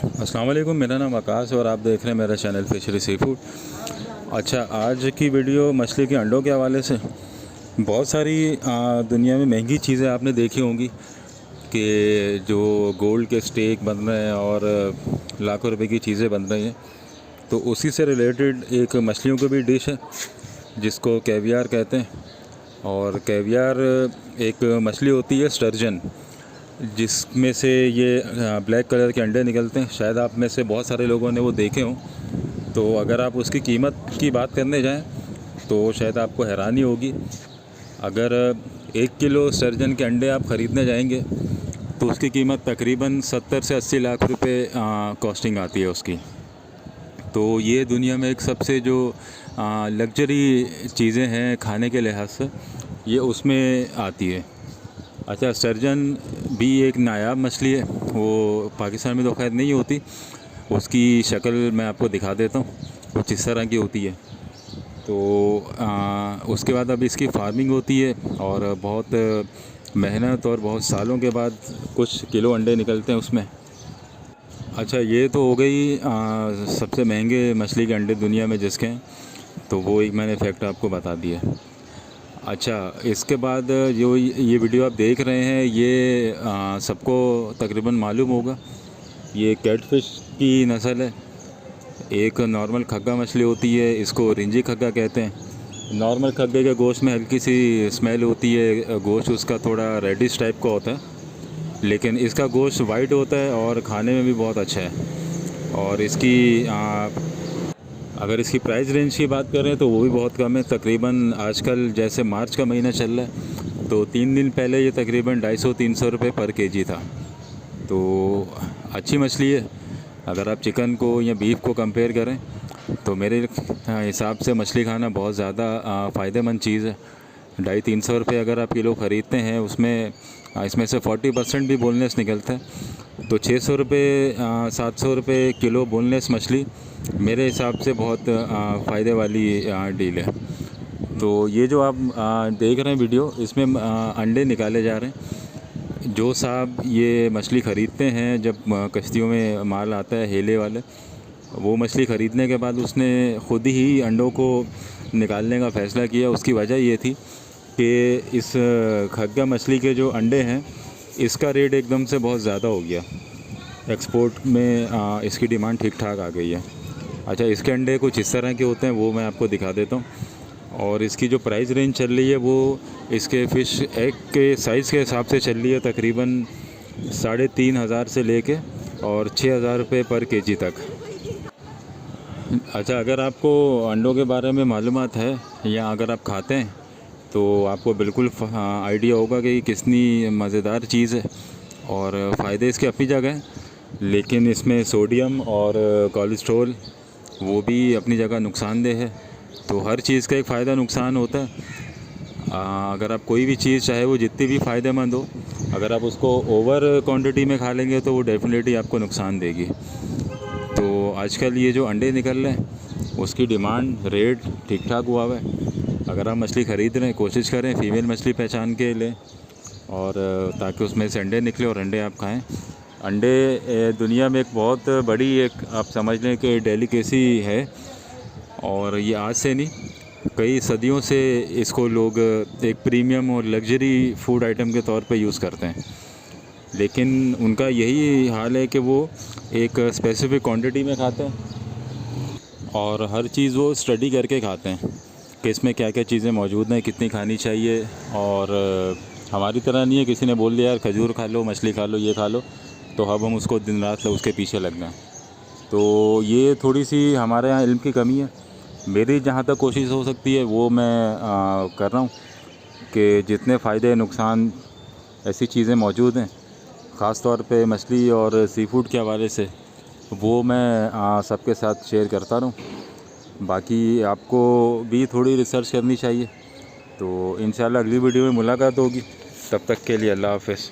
अस्सलाम वालेकुम, मेरा नाम आकाश है और आप देख रहे हैं मेरा चैनल फिशरी सी फूड। अच्छा, आज की वीडियो मछली के अंडों के हवाले से। बहुत सारी दुनिया में महंगी चीज़ें आपने देखी होंगी कि जो गोल्ड के स्टेक बन रहे हैं और लाखों रुपए की चीज़ें बन रही हैं। तो उसी से रिलेटेड एक मछलियों की भी डिश है जिसको कैवियार कहते हैं। और कैवियार एक मछली होती है स्टर्जन, जिसमें से ये ब्लैक कलर के अंडे निकलते हैं। शायद आप में से बहुत सारे लोगों ने वो देखे हों। तो अगर आप उसकी कीमत की बात करने जाएं तो शायद आपको हैरानी होगी। अगर 1 किलो स्टर्जन के अंडे आप ख़रीदने जाएंगे तो उसकी कीमत तकरीबन 70 से 80 लाख रुपए कॉस्टिंग आती है उसकी। तो ये दुनिया में एक सबसे जो लग्जरी चीज़ें हैं खाने के लिहाज से, ये उसमें आती है। अच्छा, स्टर्जन भी एक नायाब मछली है। वो पाकिस्तान में तो खैर नहीं होती। उसकी शक्ल मैं आपको दिखा देता हूँ, कुछ इस तरह की होती है। तो उसके बाद अब इसकी फार्मिंग होती है और बहुत मेहनत और बहुत सालों के बाद कुछ किलो अंडे निकलते हैं उसमें। अच्छा, ये तो हो गई सबसे महंगे मछली के अंडे दुनिया में जिसके हैं। तो वो एक मैंने फैक्ट आपको बता दिया। अच्छा, इसके बाद जो ये वीडियो आप देख रहे हैं ये सबको तकरीबन मालूम होगा, ये कैटफ़िश की नस्ल है। एक नॉर्मल खग्गा मछली होती है, इसको रिंजी खग्गा कहते हैं। नॉर्मल खग्गे के गोश्त में हल्की सी स्मेल होती है, गोश्त उसका थोड़ा रेडिश टाइप का होता है, लेकिन इसका गोश्त वाइट होता है और खाने में भी बहुत अच्छा है। और इसकी अगर इसकी प्राइस रेंज की बात करें तो वो भी बहुत कम है। तकरीबन आजकल जैसे मार्च का महीना चल रहा है तो 3 दिन पहले ये तकरीबन 250-300 रुपये पर केजी था। तो अच्छी मछली है। अगर आप चिकन को या बीफ को कंपेयर करें तो मेरे हिसाब से मछली खाना बहुत ज़्यादा फ़ायदेमंद चीज़ है। 250-300 रुपये अगर आप किलो ख़रीदते हैं, इसमें से 40% भी बोनलेस निकलता है। तो 600 रुपये 700 रुपये किलो बोनलेस मछली मेरे हिसाब से बहुत फ़ायदे वाली डील है। तो ये जो आप देख रहे हैं वीडियो, इसमें अंडे निकाले जा रहे हैं। जो साहब ये मछली ख़रीदते हैं, जब कश्तियों में माल आता है हेले वाले, वो मछली ख़रीदने के बाद उसने ख़ुद ही अंडों को निकालने का फ़ैसला किया। उसकी वजह ये थी कि इस खग्गा मछली के जो अंडे हैं इसका रेट एकदम से बहुत ज़्यादा हो गया। एक्सपोर्ट में इसकी डिमांड ठीक ठाक आ गई है। अच्छा, इसके अंडे कुछ इस तरह के होते हैं, वो मैं आपको दिखा देता हूँ। और इसकी जो प्राइस रेंज चल रही है वो इसके फ़िश एग के साइज़ के हिसाब से चल रही है, तकरीबन 3,500 से लेके और 6,000 रुपये पर केजी तक। अच्छा, अगर आपको अंडों के बारे में मालूमात है या अगर आप खाते हैं तो आपको बिल्कुल आइडिया होगा कि कितनी मज़ेदार चीज़ है और फ़ायदे इसके अपनी जगह हैं। लेकिन इसमें सोडियम और कोलेस्ट्रॉल वो भी अपनी जगह नुकसानदेह है। तो हर चीज़ का एक फ़ायदा नुकसान होता है। अगर आप कोई भी चीज़, चाहे वो जितनी भी फ़ायदेमंद हो, अगर आप उसको ओवर क्वांटिटी में खा लेंगे तो वो डेफिनेटली आपको नुकसान देगी। तो आजकल ये जो अंडे निकल रहे हैं उसकी डिमांड रेट ठीक ठाक हुआ है। अगर आप मछली ख़रीद रहे हैं, कोशिश करें फ़ीमेल मछली पहचान के लें और ताकि उसमें से अंडे निकले और अंडे आप खाएं। अंडे दुनिया में एक बहुत बड़ी, एक आप समझ लें कि डेलिकेसी है। और ये आज से नहीं, कई सदियों से इसको लोग एक प्रीमियम और लग्जरी फूड आइटम के तौर पे यूज़ करते हैं। लेकिन उनका यही हाल है कि वो एक स्पेसिफ़िक क्वांटिटी में खाते हैं और हर चीज़ वो स्टडी करके खाते हैं कि इसमें क्या क्या चीज़ें मौजूद हैं, कितनी खानी चाहिए। और हमारी तरह नहीं है किसी ने बोल दिया यार खजूर खा लो, मछली खा लो, ये खा लो, तो अब हम उसको दिन रात उसके पीछे लग गए। तो ये थोड़ी सी हमारे यहाँ इल्म की कमी है। मेरी जहाँ तक कोशिश हो सकती है वो मैं कर रहा हूँ कि जितने फ़ायदे नुकसान ऐसी चीज़ें मौजूद हैं, ख़ास तौर पे मछली और सी फूड के हवाले से, वो मैं सबके साथ शेयर करता रहूँ। बाकी आपको भी थोड़ी रिसर्च करनी चाहिए। तो इंशाल्लाह अगली वीडियो में मुलाकात होगी। तब तक के लिए अल्लाह हाफ़िज़।